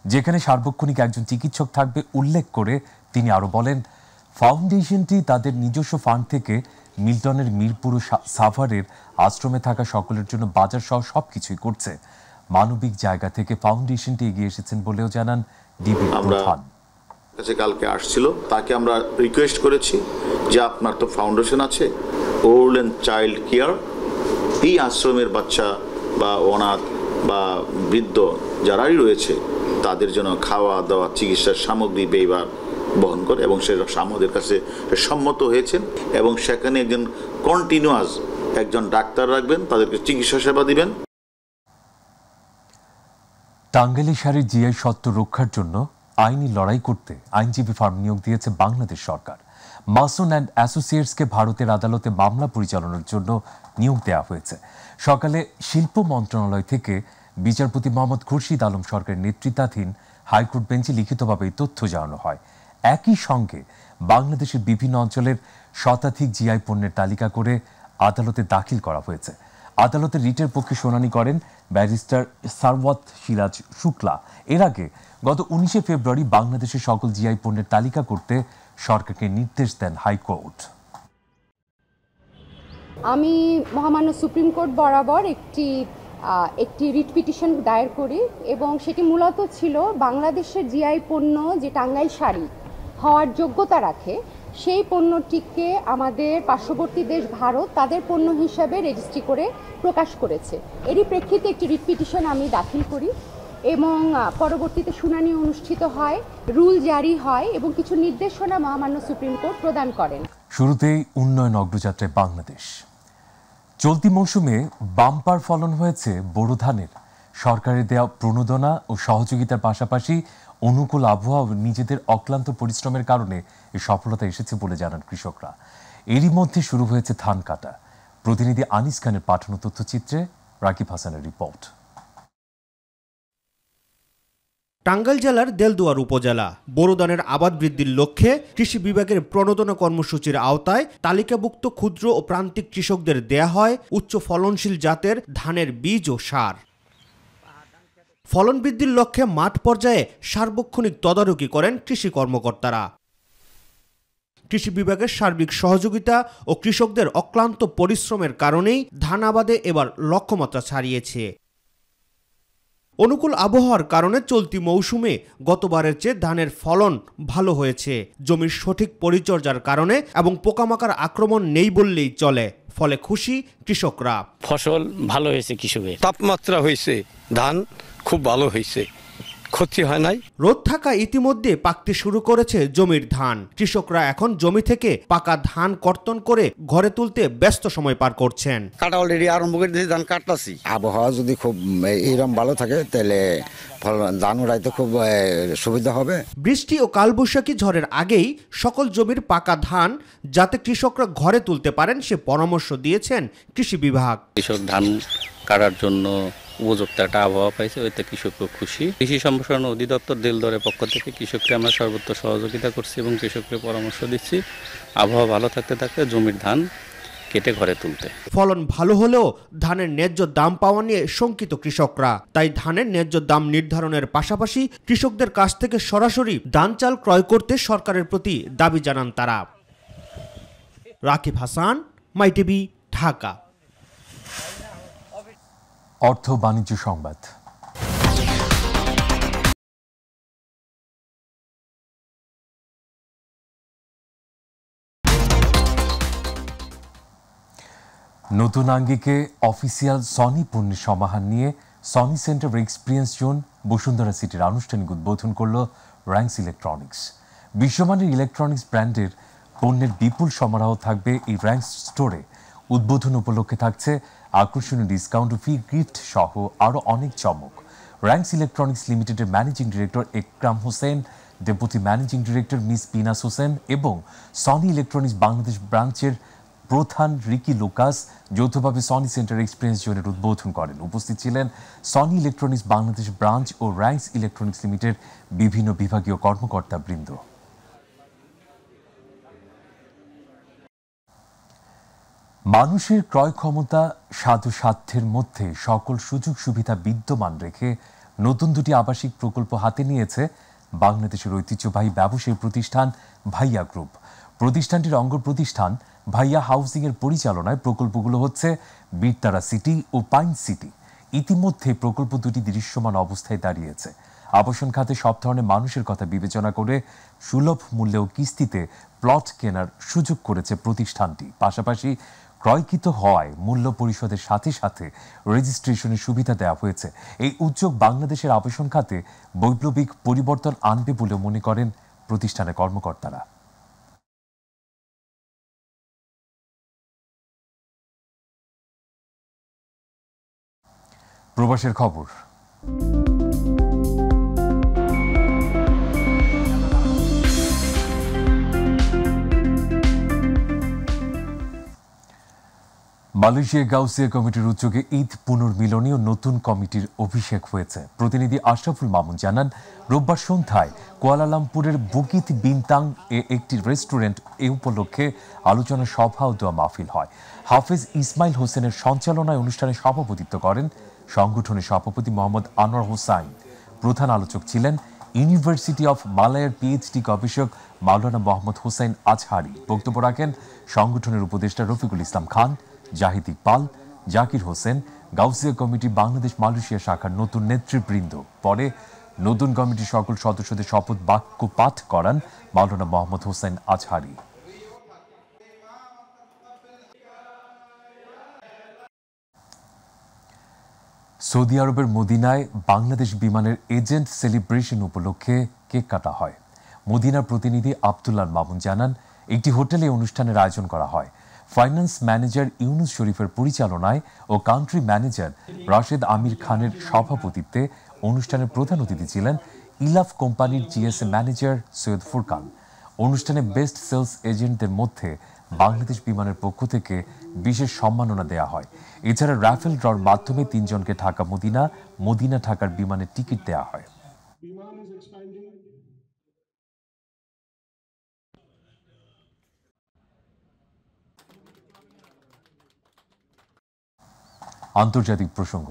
যেখানে সার্বক্ষণিক একজন চিকিৎসক থাকবে উল্লেখ করে তিনি আরও বলেন, ফাউন্ডেশনটি তাদের নিজস্ব ফান্ড থেকে মিল্টনের মিরপুর ও সাভারের আশ্রমে থাকা সকলের জন্য বাজার সহ সবকিছুই করছে। মানবিক জায়গা থেকে ফাউন্ডেশনটি এগিয়ে এসেছেন বলেও জানান ডিবি প্রধান। কালকে আসছিল, তাকে আমরা রিকোয়েস্ট করেছি যে আপনার তো ফাউন্ডেশন আছে, ওল্ড অ্যান্ড চাইল্ড কেয়ার, এই আশ্রমের বাচ্চা বা অনাথ বা বৃদ্ধ যারাই রয়েছে তাদের জন্য খাওয়া দাওয়া, চিকিৎসার সামগ্রী ব্যয়ভার বহন করে, এবং সে আমাদের কাছে সম্মত হয়েছেন, এবং সেখানে একজন কন্টিনিউয়াস একজন ডাক্তার রাখবেন, তাদেরকে চিকিৎসা সেবা দিবেন। টাঙ্গাইলে শাড়ির জিআই সত্ত্ব রক্ষার জন্য আইনি লড়াই করতে আইনজীবী ফার্ম নিয়োগ দিয়েছে বাংলাদেশ সরকার। মাসুন অ্যান্ড অ্যাসোসিয়েটসকে ভারতের আদালতে মামলা পরিচালনার জন্য নিয়োগ দেওয়া হয়েছে। সকালে শিল্প মন্ত্রণালয় থেকে বিচারপতি মোহাম্মদ খুরশিদ আলম সরকারের নেতৃত্বাধীন হাইকোর্ট বেঞ্চে লিখিতভাবে এই তথ্য জানানো হয়। একই সঙ্গে বাংলাদেশের বিভিন্ন অঞ্চলের শতাধিক জিআই পণ্যের তালিকা করে আদালতে দাখিল করা হয়েছে। আদালতের রিটের পক্ষে শুনানি করেন ব্যারিস্টার সারওয়াত সিরাজ শুক্লা। এর আগে গত 19 ফেব্রুয়ারি বাংলাদেশের সকল জিআই পণ্যের তালিকা করতে সরকারকে নির্দেশ দেন হাইকোর্ট। আমি মহামান্য সুপ্রিম কোর্ট বরাবর একটি রিট পিটিশন দায়ের করি, এবং সেটি মূলত ছিল বাংলাদেশের জিআই পণ্য যে টাঙ্গাইল শাড়ি হওয়ার যোগ্যতা রাখে, সেই পণ্যটিকে আমাদের পার্শ্ববর্তী দেশ ভারত তাদের পণ্য হিসাবে রেজিস্ট্রি করে প্রকাশ করেছে। এরই প্রেক্ষিতে একটি রিট পিটিশন আমি দাখিল করি, এবং পরবর্তীতে শুনানি অনুষ্ঠিত হয়, রুল জারি হয়, এবং কিছু নির্দেশনা মহামান্য সুপ্রিম কোর্ট প্রদান করেন। শুরুতেই উন্নয়ন অগ্রযাত্রায় বাংলাদেশ। চলতি মৌসুমে বাম্পার ফলন হয়েছে বোরো ধানের। সরকারের দেওয়া প্রণোদনা ও সহযোগিতার পাশাপাশি অনুকূল আবহাওয়া ও নিজেদের অক্লান্ত পরিশ্রমের কারণে এই সফলতা এসেছে বলে জানান কৃষকরা। এরই মধ্যে শুরু হয়েছে ধান কাটা। প্রতিনিধি আনিস খানের পাঠানো তথ্যচিত্রে রাকিব হাসানের রিপোর্ট। টাঙ্গাইল জেলার দেলদুয়ার উপজেলা বোরো ধানের আবাদ বৃদ্ধির লক্ষ্যে কৃষি বিভাগের প্রণোদনা কর্মসূচির আওতায় তালিকাভুক্ত ক্ষুদ্র ও প্রান্তিক কৃষকদের দেয়া হয় উচ্চ ফলনশীল জাতের ধানের বীজ ও সার। ফলন বৃদ্ধির লক্ষ্যে মাঠ পর্যায়ে সার্বক্ষণিক তদারকি করেন কৃষি কর্মকর্তারা। কৃষি বিভাগের সার্বিক সহযোগিতা ও কৃষকদের অক্লান্ত পরিশ্রমের কারণেই ধান আবাদে এবার লক্ষ্যমাত্রা ছাড়িয়েছে। অনুকূল আবহাওয়ার কারণে চলতি মৌসুমে গতবারের চেয়ে ধানের ফলন ভালো হয়েছে। জমির সঠিক পরিচর্যার কারণে এবং পোকামাকড় আক্রমণ নেই বললেই চলে, ফলে খুশি কৃষকরা। ফসল ভালো হয়েছে, কৃষকের তাপমাত্রা হয়েছে, ধান খুব ভালো হয়েছে, ক্ষতি হয় নাই। রোদ থাকা ইতিমধ্যে পাকতে শুরু করেছে জমির ধান। কৃষকরা এখন জমি থেকে পাকা ধান কর্তন করে ঘরে তুলতে ব্যস্ত সময় পার করছেন। কাটা অলরেডি আরম্ভ করে দিয়েছি, ধান কাটতাছি। আবহাওয়া যদি খুব এরকম ভালো থাকে তাহলে ধান উড়াইতে খুব সুবিধা হবে। বৃষ্টি ও কালবৈশাখী ঝড়ের আগেই সকল জমির পাকা ধান যাতে কৃষকরা ঘরে তুলতে পারেন সে পরামর্শ দিয়েছেন কৃষি বিভাগ। কৃষক ধান কাটার জন্য উপযুক্ত একটা আবহাওয়া পাইছে, ওইতে কৃষকরা খুশি। কৃষি সম্প্রসারণ অধিদপ্তর দেলদরের পক্ষ থেকে কৃষককে আমরা সর্বোচ্চ সহযোগিতা করছি এবং কৃষককে পরামর্শ দিচ্ছি আবহাওয়া ভালো থাকতে থাকতে জমির ধান কেটে ঘরে তুলতে। ফলন ভালো হলেও ধানের ন্যায্য দাম পাওয়া নিয়ে শঙ্কিত কৃষকরা, তাই ধানের ন্যায্য দাম নির্ধারণের পাশাপাশি কৃষকদের কাছ থেকে সরাসরি ধান চাল ক্রয় করতে সরকারের প্রতি দাবি জানান তারা। রাকিব হাসান, মাই টিভি, ঢাকা। অর্থ বাণিজ্য সংবাদ। নতুন আঙ্গিকে অফিসিয়াল সনি পণ্যের সমাহার নিয়ে Sony centre experience zone Bashundhara সিটির আনুষ্ঠানিক উদ্বোধন করল র্যাঙ্কস ইলেকট্রনিক্স। বিশ্বমানের ইলেকট্রনিক্স ব্র্যান্ডের পণ্যের বিপুল সমারোহ থাকবে এই র্যাঙ্কস স্টোরে। উদ্বোধন উপলক্ষে থাকছে আকর্ষণীয় ডিসকাউন্ট, ফ্রি গিফট সহ আরও অনেক চমক। র্যাঙ্কস ইলেকট্রনিক্স লিমিটেডের managing director Ekram Hossain, deputy managing director Miss Pinas Hossain এবং সনি ইলেকট্রনিক্স বাংলাদেশ ব্রাঞ্চের প্রধান রিকি লুকাস যৌথভাবে সনি সেন্টার এক্সপিরিয়েন্স জোনের উদ্বোধন করেন। উপস্থিত ছিলেন সনি ইলেকট্রনিক্স বাংলাদেশ ব্রাঞ্চ ও র্যাঙ্কস ইলেকট্রনিক্স লিমিটেড বিভিন্ন বিভাগীয় কর্মকর্তা বৃন্দ। মানুষের ক্রয় ক্ষমতা সাধু সাধ্যের মধ্যে সকল সুযোগ সুবিধা বিদ্যমান রেখে নতুন দুটি আবাসিক প্রকল্প হাতে নিয়েছে বাংলাদেশের ঐতিহ্যবাহী ব্যবসায়ী প্রতিষ্ঠান ভাইয়া গ্রুপ। প্রতিষ্ঠানটির অঙ্গ প্রতিষ্ঠান ভাইয়া হাউজিং এর পরিচালনায় প্রকল্পগুলো হচ্ছে বীরতারা সিটি ও পাইন সিটি। ইতিমধ্যে প্রকল্প দুটি দৃশ্যমান অবস্থায় দাঁড়িয়েছে। আবাসন খাতে সব ধরনের মানুষের কথা বিবেচনা করে সুলভ মূল্যে ও কিস্তিতে প্লট কেনার সুযোগ করেছে প্রতিষ্ঠানটি। পাশাপাশি ক্রয়কৃত হওয়ায় মূল্য পরিশোধের সাথে সাথে রেজিস্ট্রেশনের সুবিধা দেওয়া হয়েছে। এই উদ্যোগ বাংলাদেশের আবাসন খাতে বৈপ্লবিক পরিবর্তন আনবে বলে মনে করেন প্রতিষ্ঠানের কর্মকর্তারা। প্রবাসের খবর। মালয়েশিয়া গাউসিয়া কমিটির উদ্যোগে ঈদ পুনর্মিলনী ও নতুন কমিটির অভিষেক হয়েছে। প্রতিনিধি আশরাফুল মামুন জানান, রোববার সন্ধ্যায় কুয়ালালামপুরের বুকিত বিনতাং এ একটি রেস্টুরেন্ট এ উপলক্ষে আলোচনা সভা ও দোয়া মাহফিল হয়। হাফেজ ইসমাইল হোসেনের সঞ্চালনায় অনুষ্ঠানে সভাপতিত্ব করেন সংগঠনের সভাপতি মোহাম্মদ আনোয়ার হোসাইন। প্রধান আলোচক ছিলেন ইউনিভার্সিটি অফ মালয়ের পিএইচডি গবেষক মাওলানা মোহাম্মদ হোসেন আজহারি। বক্তব্য রাখেন সংগঠনের উপদেষ্টা রফিকুল ইসলাম খান, জাহিদ ইকবাল, জাকির হোসেন, গাউসিয়া কমিটি বাংলাদেশ মালয়েশিয়া শাখার নতুন নেতৃবৃন্দ। পরে নতুন কমিটির সকল সদস্যদের শপথ বাক্য পাঠ করান মাওলানা মোহাম্মদ হোসেন আজহারি। সৌদি আরবের মদিনায় বাংলাদেশ বিমানের এজেন্ট সেলিব্রেশন উপলক্ষে কেক কাটা হয়। মদিনার প্রতিনিধি আব্দুল্লাহ মামুন জানান, একটি হোটেলে অনুষ্ঠানের আয়োজন করা হয়। ফাইন্যান্স ম্যানেজার ইউনুস শরীফের পরিচালনায় ও কান্ট্রি ম্যানেজার রাশেদ আমির খানের সভাপতিত্বে অনুষ্ঠানের প্রধান অতিথি ছিলেন ইলাফ কোম্পানির জিএসএ ম্যানেজার সৈয়দ ফুরকান। অনুষ্ঠানে বেস্ট সেলস এজেন্টদের মধ্যে বাংলাদেশ বিমানের পক্ষ থেকে বিশেষ সম্মাননা দেওয়া হয়। এছাড়া রাফেল ড্রর মাধ্যমে 3 জনকে ঢাকা মদিনা, মদিনা ঢাকার বিমানের টিকিট দেওয়া হয়। আন্তর্জাতিক প্রসঙ্গ।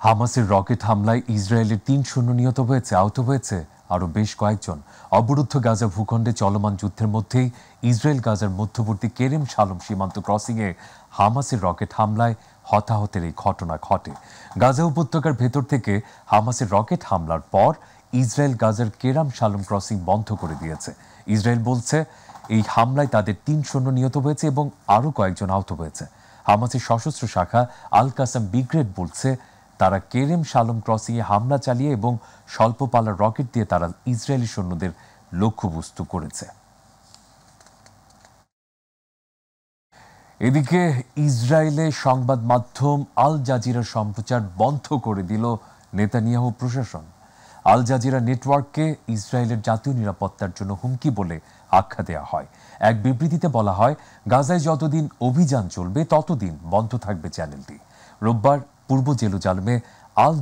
হামাসের রকেট হামলায় ইসরায়েলের 3 সৈন্য নিহত হয়েছে, আহত হয়েছে আরও বেশ কয়েকজন। অবরুদ্ধ গাজা ভূখণ্ডে চলমান যুদ্ধের মধ্যেই ইসরায়েল গাজার মধ্যবর্তী কেরেম শালম সীমান্ত ক্রসিংয়ে হামাসের রকেট হামলায় হতাহতের এই ঘটনা ঘটে। গাজা উপত্যকার ভেতর থেকে হামাসের রকেট হামলার পর ইসরায়েল গাজার কেরাম শালম ক্রসিং বন্ধ করে দিয়েছে। ইসরায়েল বলছে এই হামলায় তাদের 3 সৈন্য নিহত হয়েছে এবং আরও কয়েকজন আহত হয়েছে। হামাসের সশস্ত্র শাখা আল কাসাম ব্রিগেড বলছে তারা কেরেম শালম ক্রসিংয়ে হামলা চালিয়ে এবং স্বল্প পাল্লার রকেট দিয়ে তারা ইসরায়েলি সৈন্যদের লক্ষ্যবস্তু করেছে। এদিকে ইসরায়েলে সংবাদ মাধ্যম আল জাজিরার সম্প্রচার বন্ধ করে দিল নেতানিয়াহু প্রশাসন। আল জাজিরা নেটওয়ার্ককে ইসরায়েলের জাতীয় নিরাপত্তার জন্য হুমকি বলে আখ্যা দেওয়া হয়। এক বিবৃতিতে বলা হয়, গাজায় যতদিন অভিযান চলবে ততদিন বন্ধ থাকবে চ্যানেলটি। রোববার পূর্ব জেরুজালেমে আল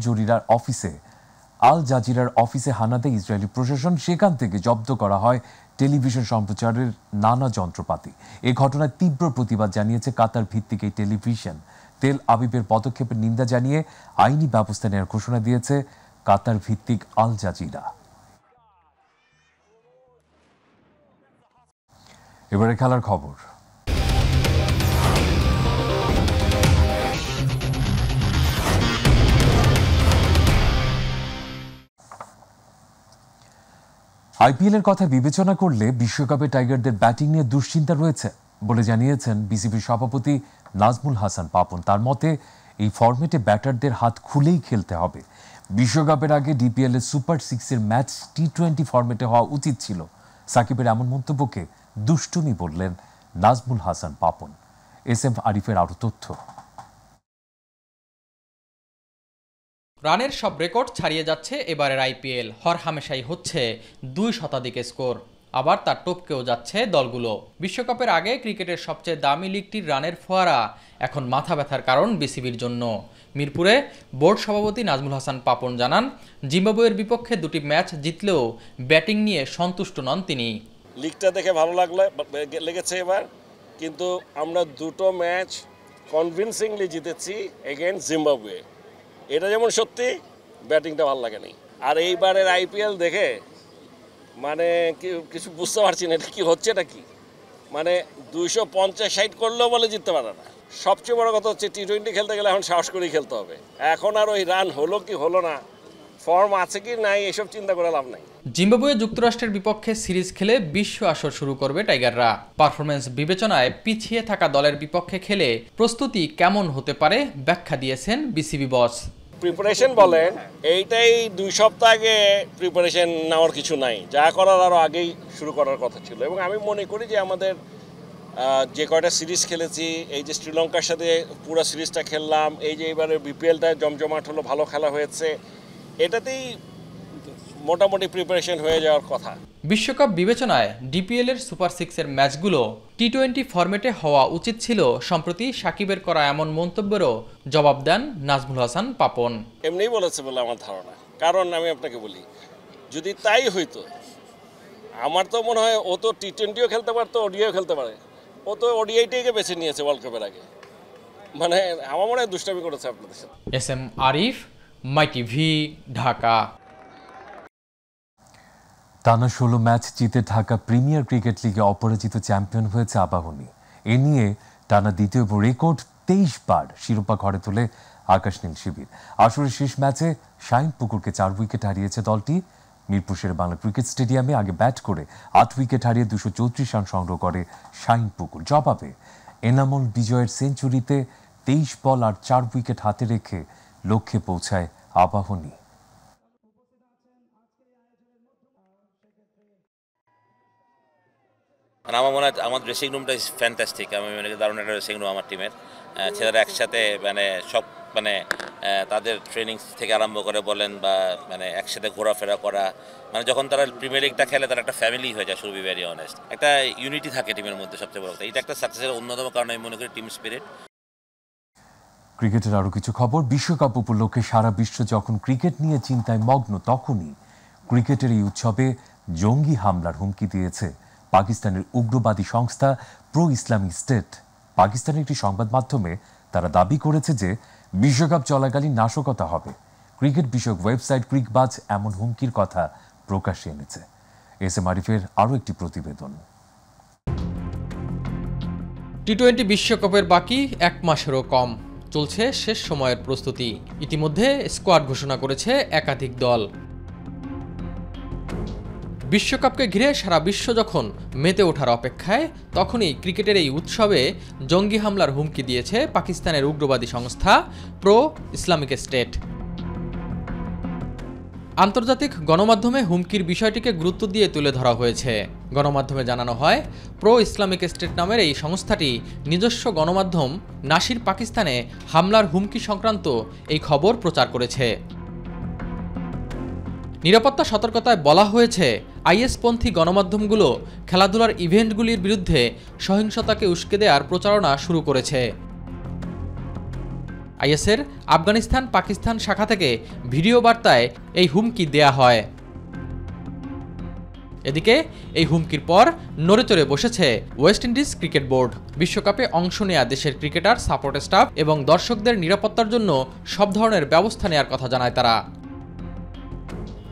জাজিরার অফিসে হানা দেয় ইসরায়েলি প্রশাসন। সেখান থেকে জব্দ করা হয় টেলিভিশন সম্প্রচারের নানা যন্ত্রপাতি। এই ঘটনায় তীব্র প্রতিবাদ জানিয়েছে কাতার ভিত্তিক এই টেলিভিশন। তেল আবিবের পদক্ষেপের নিন্দা জানিয়ে আইনি ব্যবস্থা নেওয়ার ঘোষণা দিয়েছে কাতার ভিত্তিক আল জাজিরা। এবারে খেলার খবর। আইপিএলের কথা বিবেচনা করলে বিশ্বকাপে টাইগারদের ব্যাটিং নিয়ে দুশ্চিন্তা রয়েছে বলে জানিয়েছেন বিসিবির সভাপতি নাজমুল হাসান পাপন। তার মতে এই ফরম্যাটে ব্যাটারদের হাত খুলেই খেলতে হবে। বিশ্বকাপের আগে ডিপিএল এর সুপার 6-এর ম্যাচ টি-20 ফরম্যাটে হওয়া উচিত ছিল। সাকিবের এমন মন্তব্যকে দুষ্টুমি বললেন নাজমুল হাসান পাপন। এস এম আরিফের আরো তথ্য। রানের সব রেকর্ড ছাড়িয়ে যাচ্ছে এবারের আইপিএল। হরহামেশাই হচ্ছে 2 শতাধিক স্কোর, আবার তার টপকেও যাচ্ছে দলগুলো। বিশ্বকাপের আগে ক্রিকেটের সবচেয়ে দামি লিগটির রানের ফোয়ারা এখন মাথা ব্যথার কারণ বিসিবির জন্য। মিরপুরে বোর্ড সভাপতি নাজমুল হাসান পাপন জানান, জিম্বাবুয়ের বিপক্ষে 2টি ম্যাচ জিতলেও ব্যাটিং নিয়ে সন্তুষ্ট নন তিনি। লিগটা দেখে ভালো লেগেছে এবার, কিন্তু আমরা 2টো ম্যাচ কনভিনসিংলি জিতেছি এগেইনস্ট জিম্বাবুয়ে। এটা যেমন সত্যি, ব্যাটিংটা ভালো লাগেনি। আর এইবারের আইপিএল দেখে মানে কিছু বুঝতে পারছি না, এটা কি হচ্ছে, এটা কি মানে 250-60 করলেও বলে জিততে পারে না। সবচেয়ে বড় কথা হচ্ছে টি-20 খেলতে গেলে এখন সাহস করেই খেলতে হবে। এখন আর ওই রান হলো কি হলো না, ফর্ম আছে কি নাই, এসব চিন্তা করে লাভ নাই। জিম্বাবুয়ে যুক্তরাষ্ট্রের বিপক্ষে সিরিজ খেলে বিশ্ব আসর শুরু করবে টাইগাররা। পারফরম্যান্স বিবেচনায় পিছিয়ে থাকা দলের বিপক্ষে খেলে প্রস্তুতি কেমন হতে পারে ব্যাখ্যা দিয়েছেন বিসিবি বস। প্রিপারেশন বলেন, এইটাই 2 সপ্তাহ আগে প্রিপারেশন নেওয়ার কিছু নাই, যা করার আরও আগেই শুরু করার কথা ছিল। এবং আমি মনে করি যে আমাদের যে কয়টা সিরিজ খেলেছি, এই যে শ্রীলঙ্কার সাথে পুরো সিরিজটা খেললাম, এই যে এবারে বিপিএলটা জমজমাট হলো, ভালো খেলা হয়েছে, এটাতেই মোটামুটি প্রিপারেশন হয়ে যাওয়ার কথা। বিশ্বকাপ বিবেচনায় ডিপিএল এর সুপার 6-এর ম্যাচগুলো টি-20 ফরম্যাটে হওয়া উচিত ছিল। সম্প্রতি সাকিবের করা এমন মন্তব্যেরও জবাব দেন নাজমুল হাসান পাপন। এমনিই বলেছে বলে আমার ধারণা, কারণ আমি আপনাকে বলি, যদি তাই হইতো, আমার তো মনে হয় ও তো টি-20ও খেলতে পারতো, ওডিআইও খেলতে পারে। ও তো ওডিআইটাকে বেছে নিয়েছে ওয়ার্ল্ড কাপের আগে। মানে আমার মনে হয় দুষ্টামি করেছে আপনাদের সাথে। এস এম আরিফ, মাই টিভি, ঢাকা। টানা 16 ম্যাচ জিতে ঢাকা প্রিমিয়ার ক্রিকেট লিগে অপরাজিত চ্যাম্পিয়ন হয়েছে আবাহনী। এ নিয়ে টানা দ্বিতীয় রেকর্ড 23 বার শিরোপা ঘরে তোলে আকাশ নীল শিবির। আসরের শেষ ম্যাচে শাহিনপুকুরকে 4 উইকেট হারিয়েছে দলটি। মিরপুর শেরে বাংলা ক্রিকেট স্টেডিয়ামে আগে ব্যাট করে 8 উইকেট হারিয়ে 234 রান সংগ্রহ করে শাহিনপুকুর। জবাবে এনামুল বিজয়ের সেঞ্চুরিতে 23 বল আর 4 উইকেট হাতে রেখে লক্ষ্যে পৌঁছায় আবাহনী। আমার মনে হয় আমার ড্রেসিং রুমটা ইজ ফ্যান্টাস্টিক। আমি মনে করি দারুণ একটা ড্রেসিং রুম আমার টিমের। ছেলেরা একসাথে মানে সব মানে তাদের ট্রেনিং থেকে আরম্ভ করে বলেন বা মানে একসাথে ঘোরাফেরা করা, মানে যখন তারা প্রিমিয়ার লিগটা খেলে তারা একটা ফ্যামিলি হয়ে যায়। শুড বি ভেরি অনেস্ট, একটা ইউনিটি থাকে টিমের মধ্যে। সবচেয়ে বড় কথা, এটা একটা সাকসেসের অন্যতম কারণ আমি মনে করি, টিম স্পিরিট। ক্রিকেটের আরও কিছু খবর। বিশ্বকাপ উপলক্ষে সারা বিশ্ব যখন ক্রিকেট নিয়ে চিন্তায় মগ্ন, তখনই ক্রিকেটের এই উৎসবে জঙ্গি হামলার হুমকি দিয়েছে পাকিস্তানের উগ্রবাদী সংস্থা প্রো ইসলামিক স্টেট। পাকিস্তানের একটি সংবাদ মাধ্যমে তারা দাবি করেছে যে বিশ্বকাপ চলাকালীন নাশকতা হবে। ক্রিকেট বিষয়ক ওয়েবসাইট ক্রিকবাজ এমন হুমকির কথা প্রকাশ্যে এনেছে। এস এম আরিফের আরও একটি প্রতিবেদন। টি-20 বিশ্বকাপের বাকি 1 মাসেরও কম, চলছে শেষ সময়ের প্রস্তুতি। ইতিমধ্যে স্কোয়াড ঘোষণা করেছে একাধিক দল। বিশ্বকাপকে ঘিরে সারা বিশ্ব যখন মেতে ওঠার অপেক্ষায়, তখনই ক্রিকেটের এই উৎসবে জঙ্গি হামলার হুমকি দিয়েছে পাকিস্তানের উগ্রবাদী সংস্থা প্রো ইসলামিক স্টেট। আন্তর্জাতিক গণমাধ্যমে হুমকির বিষয়টিকে গুরুত্ব দিয়ে তুলে ধরা হয়েছে। গণমাধ্যমে জানানো হয়, প্রো ইসলামিক স্টেট নামের এই সংস্থাটি নিজস্ব গণমাধ্যম নাসির পাকিস্তানে হামলার হুমকি সংক্রান্ত এই খবর প্রচার করেছে। নিরাপত্তা সতর্কতায় বলা হয়েছে আইএসপন্থী গণমাধ্যমগুলো খেলাধুলার ইভেন্টগুলির বিরুদ্ধে সহিংসতাকে উস্কে দেওয়ার প্রচারণা শুরু করেছে। আইএসের আফগানিস্তান পাকিস্তান শাখা থেকে ভিডিও বার্তায় এই হুমকি দেয়া হয়। এদিকে এই হুমকির পর নড়েচড়ে বসেছে ওয়েস্ট ইন্ডিজ ক্রিকেট বোর্ড। বিশ্বকাপে অংশ নেয়া দেশের ক্রিকেটার, সাপোর্ট স্টাফ এবং দর্শকদের নিরাপত্তার জন্য সব ধরনের ব্যবস্থা নেওয়ার কথা জানায় তারা।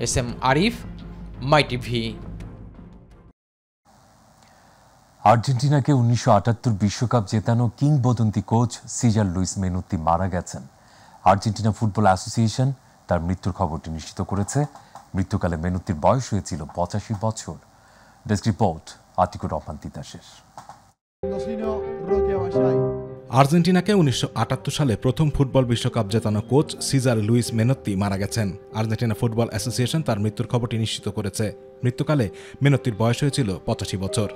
এসএম আরিফ, মাই টিভি। আর্জেন্টিনাকে 1978 বিশ্বকাপ জেতানো কিংবদন্তি কোচ সিজার লুইস মেনুত্তি মারা গেছেন। আর্জেন্টিনা ফুটবল অ্যাসোসিয়েশন তার মৃত্যুর খবরটি নিশ্চিত করেছে। মৃত্যুকালে মেনুত্তির বয়স হয়েছিল 85 বছর। ডেস্ক রিপোর্ট আতিকুর রহমান তিতাসের। আর্জেন্টিনাকে 1978 সালে প্রথম ফুটবল বিশ্বকাপ জেতানো কোচ সিজার লুইস মেনুত্তি মারা গেছেন। আর্জেন্টিনা ফুটবল অ্যাসোসিয়েশন তার মৃত্যুর খবরটি নিশ্চিত করেছে। মৃত্যুকালে মেনুত্তির বয়স হয়েছিল 85 বছর।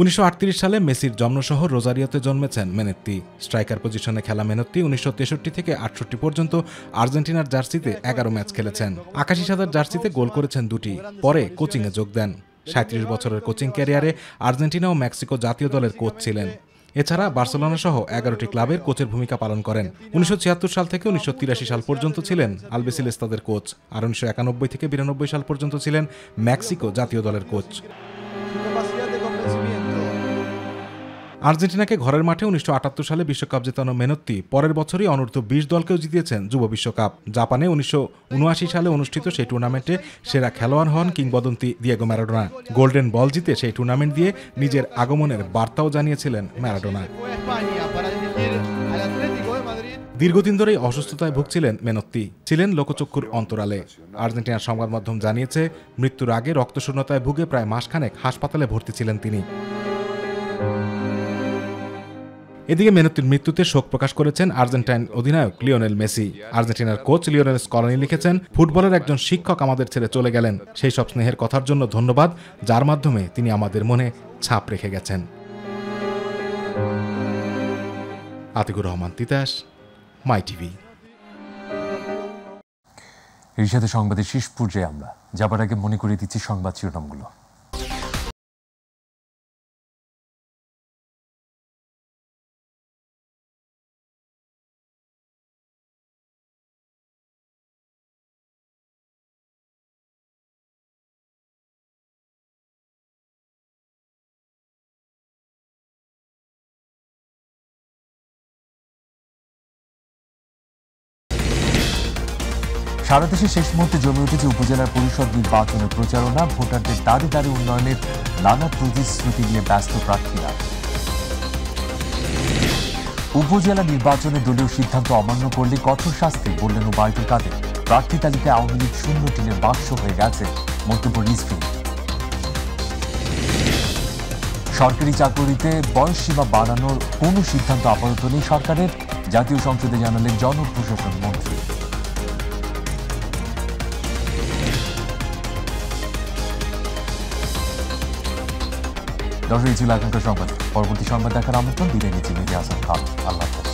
1938 সালে মেসির জন্মশহর রোজারিওতে জন্মেছেন মেনুত্তি। স্ট্রাইকার পজিশনে খেলা মেনুত্তি 1963 থেকে 68 পর্যন্ত আর্জেন্টিনার জার্সিতে 11 ম্যাচ খেলেছেন। আকাশি সাদার জার্সিতে গোল করেছেন 2টি। পরে কোচিংয়ে যোগ দেন। 37 বছরের কোচিং ক্যারিয়ারে আর্জেন্টিনা ও মেক্সিকো জাতীয় দলের কোচ ছিলেন। এছাড়া বার্সেলোনা সহ 11টি ক্লাবের কোচের ভূমিকা পালন করেন। 1976 সাল থেকে 1983 সাল পর্যন্ত ছিলেন আলবিসেলেস্তাদের কোচ। আর 1991 থেকে 92 সাল পর্যন্ত ছিলেন মেক্সিকো জাতীয় দলের কোচ। আর্জেন্টিনাকে ঘরের মাঠে 1978 সালে বিশ্বকাপ জেতানো মেনুত্তি পরের বছরই অনূর্ধ্ব 20 দলকেও জিতিয়েছেন যুব বিশ্বকাপ। জাপানে 1979 সালে অনুষ্ঠিত সেই টুর্নামেন্টে সেরা খেলোয়াড় হন কিংবদন্তি দিয়েগো ম্যারাডোনা। গোল্ডেন বল জিতে সেই টুর্নামেন্ট দিয়ে নিজের আগমনের বার্তাও জানিয়েছিলেন ম্যারাডোনা। দীর্ঘদিন ধরেই অসুস্থতায় ভুগছিলেন মেনুত্তি, ছিলেন লোকচক্ষুর অন্তরালে। আর্জেন্টিনার সংবাদ মাধ্যম জানিয়েছে, মৃত্যুর আগে রক্তশূন্যতায় ভুগে প্রায় মাসখানেক হাসপাতালে ভর্তি ছিলেন তিনি। এদিকে মেনুত্তির মৃত্যুতে শোক প্রকাশ করেছেন আর্জেন্টাইন অধিনায়ক লিওনেল মেসি। আর্জেন্টিনার কোচ লিওনেল স্কলানি লিখেছেন, ফুটবলের একজন শিক্ষক আমাদের ছেড়ে চলে গেলেন। সেই সব স্নেহের কথার জন্য ধন্যবাদ, যার মাধ্যমে তিনি আমাদের মনে ছাপ রেখে গেছেন। আতিকুর রহমান তিতাস, মাই টিভি। এর সাথে সংবাদের শেষ পর্যায়ে আমরা যাবার আগে মনে করিয়ে দিচ্ছি সংবাদ শিরোনামগুলো। সারা দেশে শেষ মুহূর্তে জমে উঠেছে উপজেলার পরিষদ নির্বাচনের প্রচারণা। ভোটারদের দাঁড়ে দাঁড়ে উন্নয়নের নানা প্রতিশ্রুতি নিয়ে ব্যস্ত প্রার্থীরা। উপজেলা নির্বাচনে দলীয় সিদ্ধান্ত অমান্য করলে কঠোর শাস্তি বললেন ওবায়দুল কাদের। প্রার্থী তালিকায় আওয়ামী লীগ শূন্য টিনের বাক্স হয়ে গেছে, মন্তব্য রিজভী। সরকারি চাকরিতে বয়সসীমা বাড়ানোর কোনো সিদ্ধান্ত আপাতত নেই সরকারের, জাতীয় সংসদে জানালেন জনপ্রশাসন মন্ত্রী। দর্শক, এই ছিল এখনকার সংবাদ। পরবর্তী সংবাদ দেখার আমন্ত্রণ। বিদায় নিচ্ছি মেহেদী হাসান খান। আল্লাহ হাফেজ।